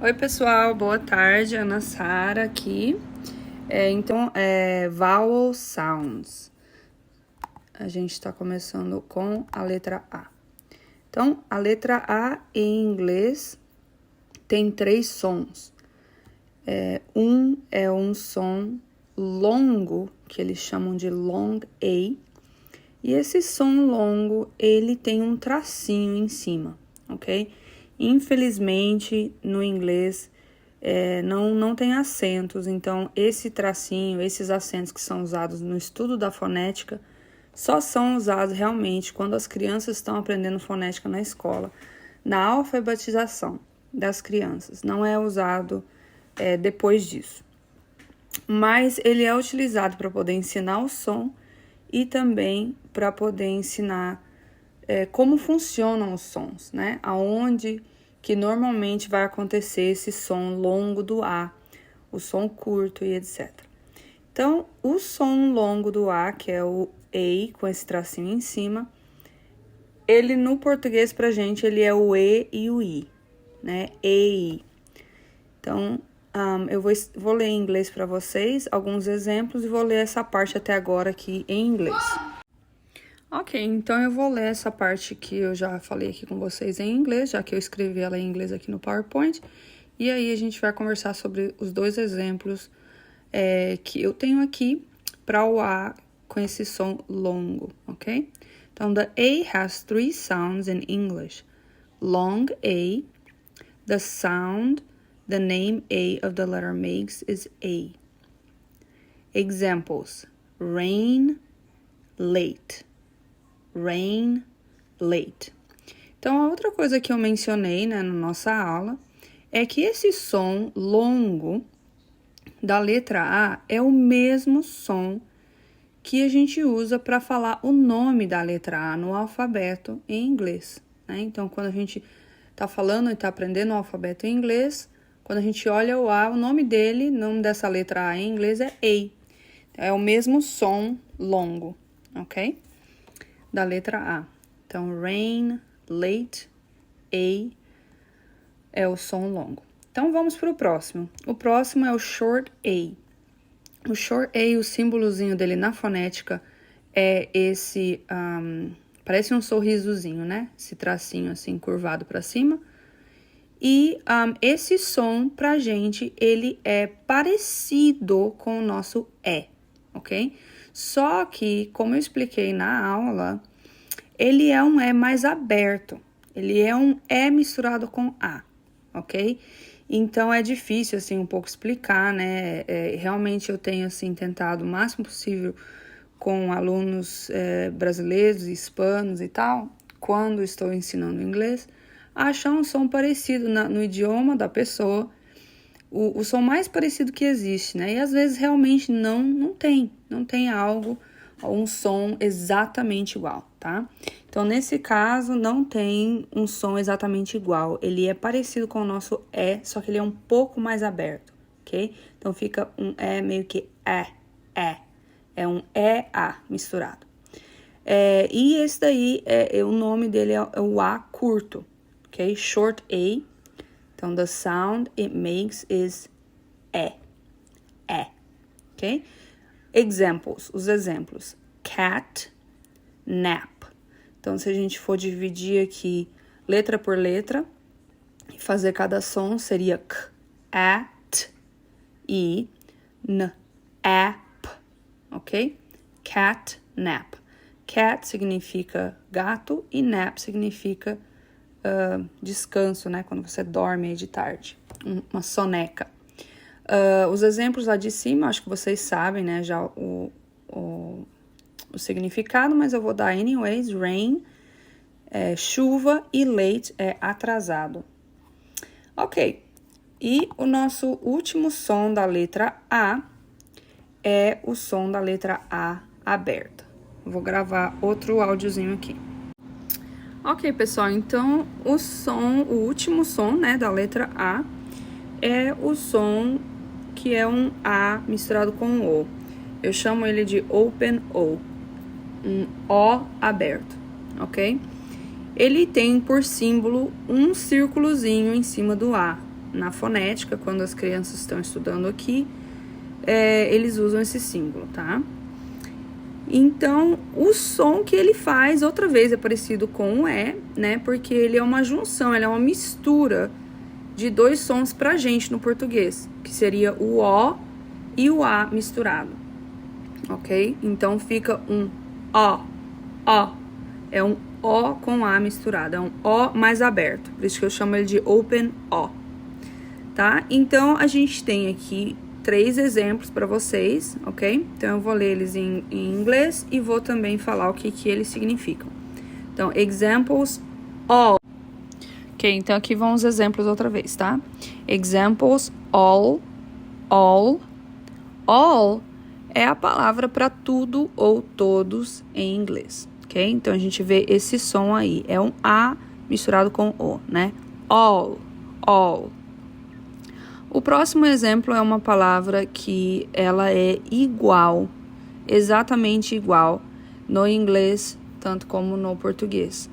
Oi, pessoal, boa tarde, Ana Sara aqui. Então, vowel sounds. A gente está começando com a letra A. Então, a letra A em inglês tem 3 sons. Um é um som longo, que eles chamam de long A. E esse som longo, ele tem um tracinho em cima, ok? Infelizmente, no inglês, não tem acentos, então esse tracinho, esses acentos que são usados no estudo da fonética, só são usados realmente quando as crianças estão aprendendo fonética na escola, na alfabetização das crianças, não é usado depois disso. Mas ele é utilizado para poder ensinar o som e também para poder ensinar como funcionam os sons, né? Aonde que normalmente vai acontecer esse som longo do A, o som curto e etc. Então, o som longo do A, que é o A, com esse tracinho em cima, ele no português pra gente, ele é o E e o I, né? E, I. Então, eu vou ler em inglês para vocês alguns exemplos e vou ler essa parte até agora aqui em inglês. Ok, então eu vou ler essa parte que eu já falei aqui com vocês em inglês, já que eu escrevi ela em inglês aqui no PowerPoint. E aí a gente vai conversar sobre os 2 exemplos que eu tenho aqui para o A com esse som longo, ok? Então, the A has 3 sounds in English. Long A, the sound the name A of the letter makes is A. Examples: rain, late. Rain, late. Então, a outra coisa que eu mencionei, né, na nossa aula, é que esse som longo da letra A é o mesmo som que a gente usa para falar o nome da letra A no alfabeto em inglês, né? Então, quando a gente está falando e está aprendendo o alfabeto em inglês, quando a gente olha o A, o nome dele, o nome dessa letra A em inglês é A. É o mesmo som longo, ok? Da letra A. Então, rain, late, A é o som longo. Então, vamos para o próximo. O próximo é o short A. O short A, o símbolozinho dele na fonética é esse, parece um sorrisozinho, né? Esse tracinho assim, curvado para cima. E esse som, pra gente, ele é parecido com o nosso E, ok? Só que, como eu expliquei na aula, ele é um E mais aberto. Ele é um E misturado com A, ok? Então, é difícil, assim, um pouco explicar, né? Realmente, eu tenho, assim, tentado o máximo possível com alunos brasileiros, hispanos e tal, quando estou ensinando inglês, achar um som parecido no idioma da pessoa, o som mais parecido que existe, né? E às vezes realmente não tem algo, um som exatamente igual, tá? Então, nesse caso, não tem um som exatamente igual. Ele é parecido com o nosso E, só que ele é um pouco mais aberto, ok? Então, fica um E meio que E. É um E-A misturado. E esse daí, o nome dele é o A curto, ok? Short A. Então, the sound it makes is E. Ok? Examples, os exemplos. Cat, nap. Então, se a gente for dividir aqui letra por letra e fazer cada som, seria K, at, I, N, app, ok? Cat, nap. Cat significa gato e nap significa descanso, né? Quando você dorme aí de tarde, uma soneca. Os exemplos lá de cima, acho que vocês sabem, né? Já o significado, mas eu vou dar anyways. Rain é chuva e late é atrasado. Ok. E o nosso último som da letra A é o som da letra A aberta. Vou gravar outro áudiozinho aqui. Ok, pessoal, então o último som, né, da letra A é o som que é um A misturado com um O. Eu chamo ele de open O, um O aberto, ok? Ele tem por símbolo um círculozinho em cima do A, na fonética, quando as crianças estão estudando aqui, eles usam esse símbolo, tá? Então, o som que ele faz, outra vez, é parecido com o E, né? Porque ele é uma junção, ele é uma mistura de dois sons pra gente no português, que seria o O e o A misturado, ok? Então, fica um O. É um O com A misturado, é um O mais aberto, por isso que eu chamo ele de open O, tá? Então, a gente tem aqui 3 exemplos para vocês, ok? Então, eu vou ler eles em inglês e vou também falar o que eles significam. Então, examples, all. Ok, então aqui vão os exemplos outra vez, tá? Examples, all. All é a palavra para tudo ou todos em inglês, ok? Então, a gente vê esse som aí, é um A misturado com O, né? All. O próximo exemplo é uma palavra que ela é igual, exatamente igual, no inglês, tanto como no português.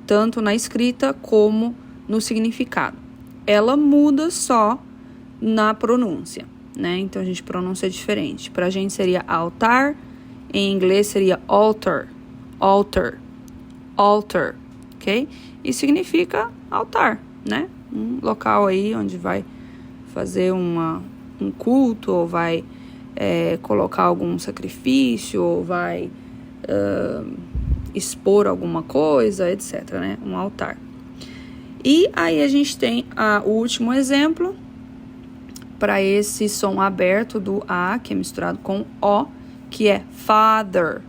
Tanto na escrita como no significado. Ela muda só na pronúncia, né? Então, a gente pronuncia diferente. Pra gente seria altar, em inglês seria altar, ok? E significa altar, né? Um local aí onde vai fazer um culto, ou vai colocar algum sacrifício, ou vai expor alguma coisa, etc, né? Um altar. E aí a gente tem o último exemplo para esse som aberto do A, que é misturado com O, que é father.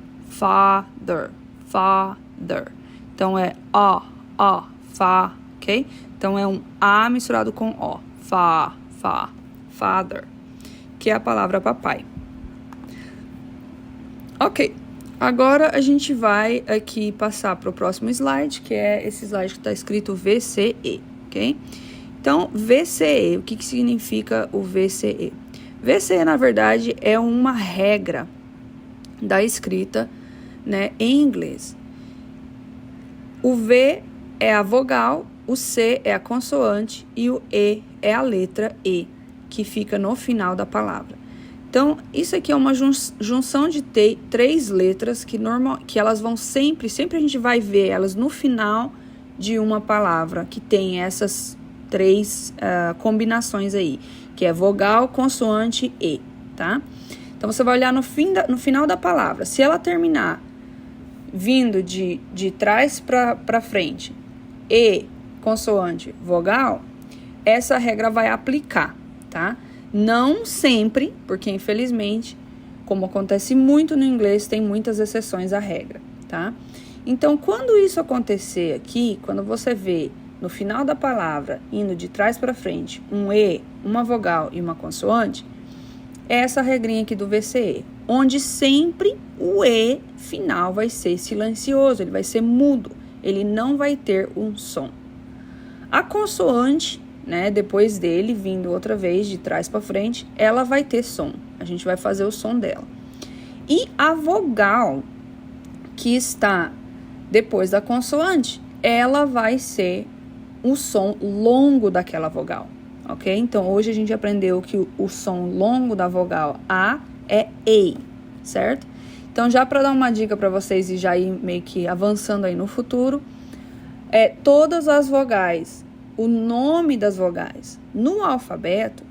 Então é O, fa, ok? Então é um A misturado com O, father, que é a palavra papai. Ok, agora a gente vai aqui passar para o próximo slide, que é esse slide que está escrito VCE, ok? Então, VCE, o que significa o VCE? VCE, na verdade, é uma regra da escrita, né, em inglês. O V é a vogal, o C é a consoante e o E é a letra E, que fica no final da palavra. Então, isso aqui é uma junção de 3 letras que elas vão sempre a gente vai ver elas no final de uma palavra que tem essas 3 combinações aí, que é vogal, consoante, E, tá? Então, você vai olhar no final da palavra. Se ela terminar vindo de trás para frente, E, consoante, vogal, essa regra vai aplicar, tá? Não sempre, porque infelizmente, como acontece muito no inglês, tem muitas exceções à regra, tá? Então, quando isso acontecer aqui, quando você vê no final da palavra, indo de trás para frente, um E, uma vogal e uma consoante, é essa regrinha aqui do VCE, onde sempre o E final vai ser silencioso, ele vai ser mudo, ele não vai ter um som. A consoante, né, depois dele, vindo outra vez de trás para frente, ela vai ter som. A gente vai fazer o som dela. E a vogal, que está depois da consoante, ela vai ser o som longo daquela vogal, ok? Então, hoje a gente aprendeu que o som longo da vogal A é EI, certo? Então, já para dar uma dica para vocês e já ir meio que avançando aí no futuro, todas as vogais, o nome das vogais no alfabeto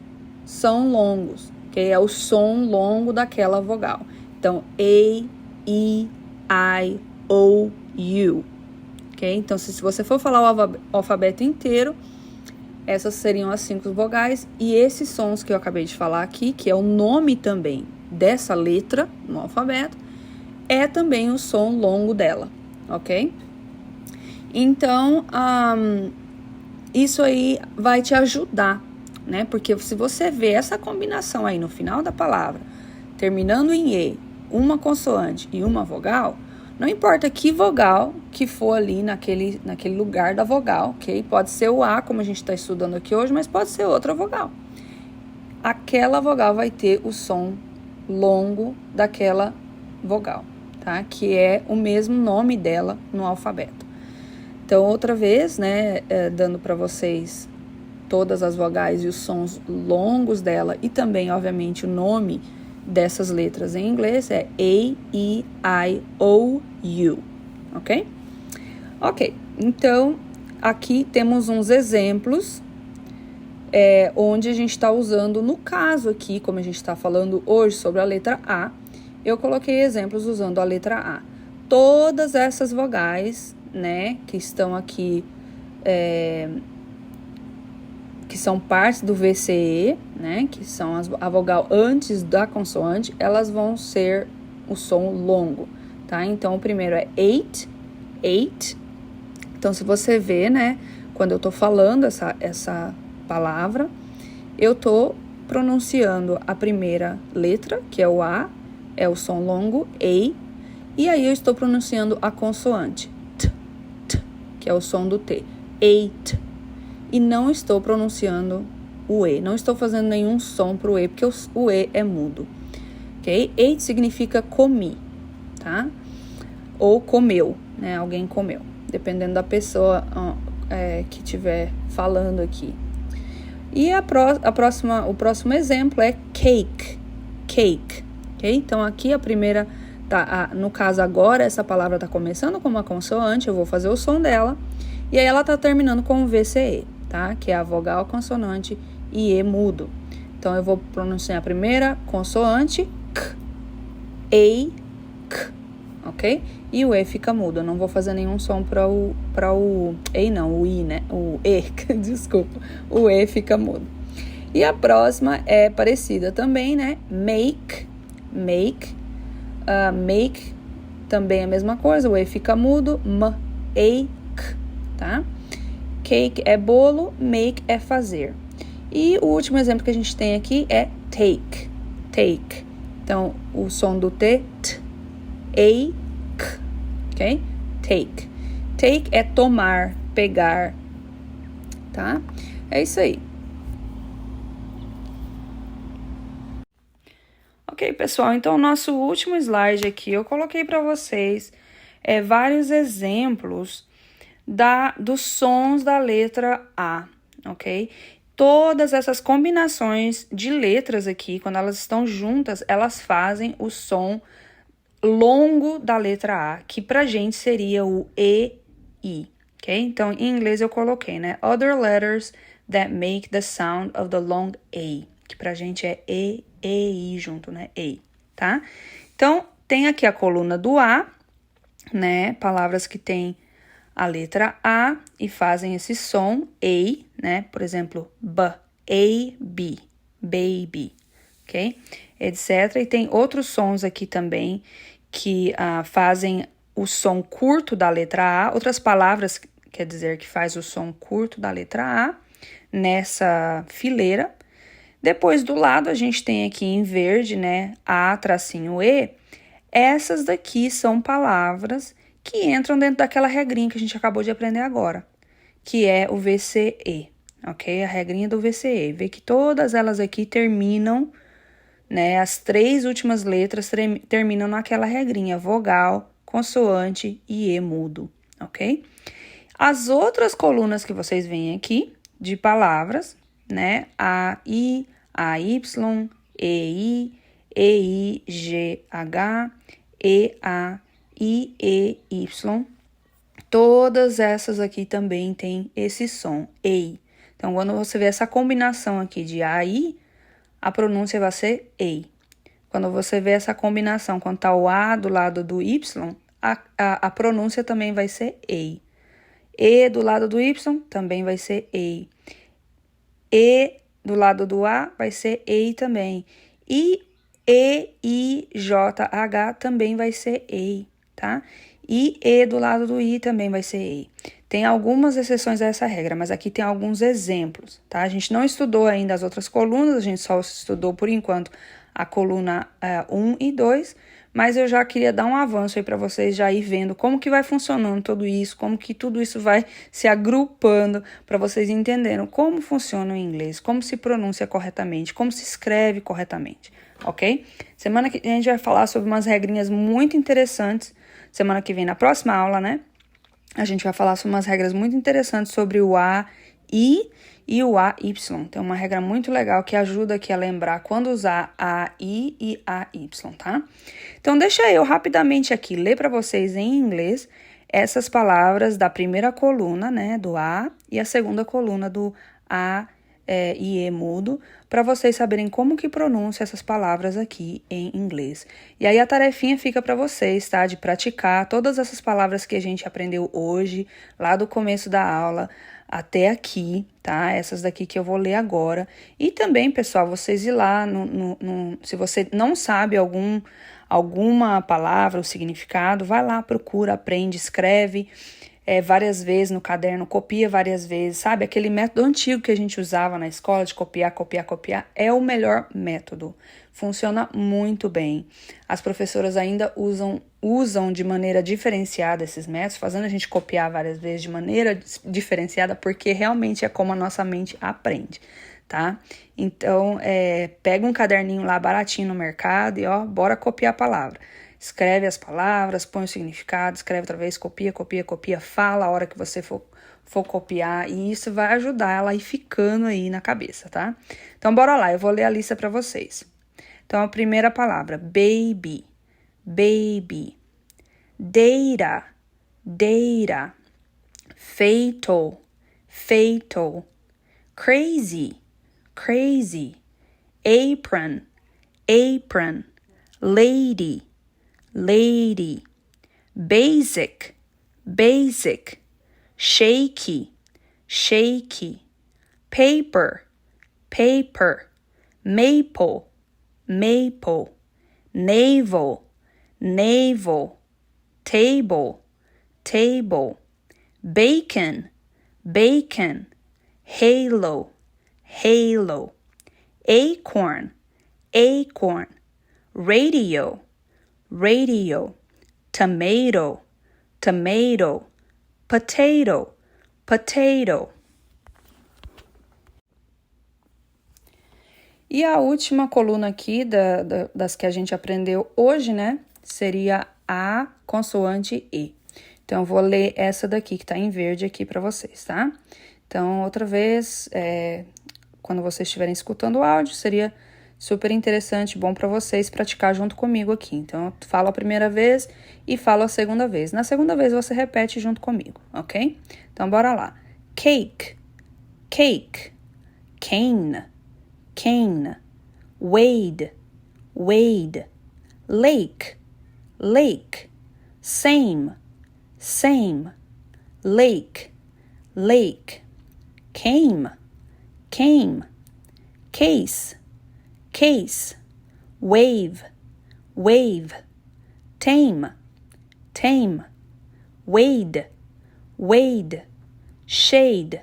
são longos, que é o som longo daquela vogal. Então, A, E, I, O, U, ok? Então, se você for falar o alfabeto inteiro, essas seriam as 5 vogais, e esses sons que eu acabei de falar aqui, que é o nome também dessa letra no alfabeto, é também o som longo dela, ok? Então, isso aí vai te ajudar, né? Porque se você vê essa combinação aí no final da palavra, terminando em E, uma consoante e uma vogal, não importa que vogal que for ali naquele lugar da vogal, ok? Pode ser o A, como a gente está estudando aqui hoje, mas pode ser outra vogal. Aquela vogal vai ter o som longo daquela vogal, tá? Que é o mesmo nome dela no alfabeto. Então, outra vez, né, dando para vocês todas as vogais e os sons longos dela e também, obviamente, o nome dessas letras em inglês é A, E, I, O, U, ok? Ok, então aqui temos uns exemplos onde a gente está usando, no caso aqui, como a gente está falando hoje sobre a letra A, eu coloquei exemplos usando a letra A. Todas essas vogais, né, que estão aqui, que são partes do VCE, né, que são a vogal antes da consoante, elas vão ser o som longo, tá? Então, o primeiro é eight, eight. Então, se você vê, né, quando eu tô falando essa palavra, eu tô pronunciando a primeira letra, que é o A, é o som longo, A, e aí eu estou pronunciando a consoante, T, que é o som do T, eight, e não estou pronunciando o E, não estou fazendo nenhum som pro E, porque o E é mudo, ok? Eight significa comi, tá? Ou comeu, né? Alguém comeu, dependendo da pessoa que estiver falando aqui. E o próximo exemplo é cake, cake, ok? Então, aqui a primeira, no caso agora, essa palavra está começando com uma consoante, eu vou fazer o som dela, e aí ela está terminando com o VCE, tá? Que é a vogal, consonante e E mudo. Então, eu vou pronunciar a primeira consoante, K, K, ok? E o E fica mudo, eu não vou fazer nenhum som para o E não, o I, né? O E, desculpa, o E fica mudo. E a próxima é parecida também, né? Make, make, make também é a mesma coisa, o E fica mudo, make, tá? Cake é bolo, make é fazer. E o último exemplo que a gente tem aqui é take, take. Então, o som do T, A, K, ok? Take. Take é tomar, pegar, tá? É isso aí. Ok, pessoal, então o nosso último slide aqui, eu coloquei para vocês vários exemplos dos sons da letra A, ok? Todas essas combinações de letras aqui, quando elas estão juntas, elas fazem o som longo da letra A, que pra gente seria o E-I, ok? Então, em inglês eu coloquei, né? Other letters that make the sound of the long A, que pra gente é E-I junto, né? E, tá? Então, tem aqui a coluna do A, né? Palavras que tem a letra A e fazem esse som, A, né? Por exemplo, B, baby, ok? Etc. E tem outros sons aqui também que fazem o som curto da letra A. Outras palavras, quer dizer, que faz o som curto da letra A nessa fileira. Depois, do lado, a gente tem aqui em verde, né? A-E. Essas daqui são palavras que entram dentro daquela regrinha que a gente acabou de aprender agora, que é o VCE, ok? A regrinha do VCE. Vê que todas elas aqui terminam, né? As 3 últimas letras terminam naquela regrinha, vogal, consoante e E mudo, ok? As outras colunas que vocês veem aqui, de palavras, né? A-I, A-Y, E-I, E-I-G-H, E-A, I-E-Y, todas essas aqui também tem esse som, EI. Então, quando você vê essa combinação aqui de A-I, a pronúncia vai ser EI. Quando você vê essa combinação, quando tá o A do lado do Y, a pronúncia também vai ser EI. E do lado do Y também vai ser EI. E do lado do A vai ser EI também. E E-I-J-H também vai ser EI, tá? E do lado do I também vai ser EI. Tem algumas exceções a essa regra, mas aqui tem alguns exemplos, tá? A gente não estudou ainda as outras colunas, a gente só estudou, por enquanto, a coluna 1 e 2, mas eu já queria dar um avanço aí para vocês já ir vendo como que vai funcionando tudo isso, como que tudo isso vai se agrupando para vocês entenderem como funciona o inglês, como se pronuncia corretamente, como se escreve corretamente, ok? Semana que vem a gente vai falar sobre umas regrinhas muito interessantes. Semana que vem, na próxima aula, né? A gente vai falar sobre umas regras muito interessantes sobre o A I e o AY. Tem uma regra muito legal que ajuda aqui a lembrar quando usar AI e AY, tá? Então, deixa eu rapidamente aqui ler para vocês em inglês essas palavras da primeira coluna, né, do A, e a segunda coluna do A e E mudo, para vocês saberem como que pronuncia essas palavras aqui em inglês. E aí a tarefinha fica para vocês, tá, de praticar todas essas palavras que a gente aprendeu hoje, lá do começo da aula até aqui, tá? Essas daqui que eu vou ler agora. E também, pessoal, vocês ir lá, se você não sabe alguma palavra, o significado, vai lá, procura, aprende, escreve várias vezes no caderno, copia várias vezes, sabe? Aquele método antigo que a gente usava na escola de copiar, copiar, copiar, é o melhor método. Funciona muito bem. As professoras ainda usam de maneira diferenciada esses métodos, fazendo a gente copiar várias vezes de maneira diferenciada, porque realmente é como a nossa mente aprende, tá? Então, pega um caderninho lá baratinho no mercado e, bora copiar a palavra. Escreve as palavras, põe o significado, escreve outra vez, copia, copia, copia, fala a hora que você for copiar, e isso vai ajudar ela a ir ficando aí na cabeça, tá? Então, bora lá, eu vou ler a lista para vocês. Então, a primeira palavra, baby, baby, data, data, fatal, fatal, crazy, crazy, apron, apron, lady, lady, basic, basic, shaky, shaky, paper, paper, maple, maple, navel, navel, table, table, bacon, bacon, halo, halo, acorn, acorn, radio, radio, tomato, tomato, potato, potato. E a última coluna aqui das que a gente aprendeu hoje, né, seria a consoante E. Então, eu vou ler essa daqui que tá em verde aqui para vocês, tá? Então, outra vez, quando vocês estiverem escutando o áudio, seria super interessante, bom para vocês praticar junto comigo aqui. Então, eu falo a primeira vez e falo a segunda vez. Na segunda vez, você repete junto comigo, ok? Então, bora lá. Cake, cake, cane, cane, wade, wade, lake, lake, same, same, lake, lake, came, came, case, case, wave, wave, tame, tame, wade, wade, shade,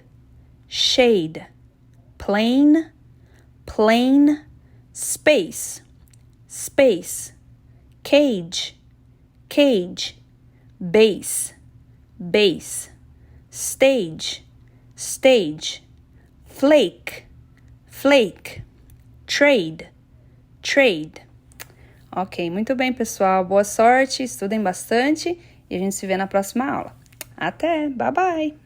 shade, plain, plain, space, space, cage, cage, base, base, stage, stage, flake, flake, trade, trade. Ok, muito bem, pessoal. Boa sorte, estudem bastante e a gente se vê na próxima aula. Até, bye bye!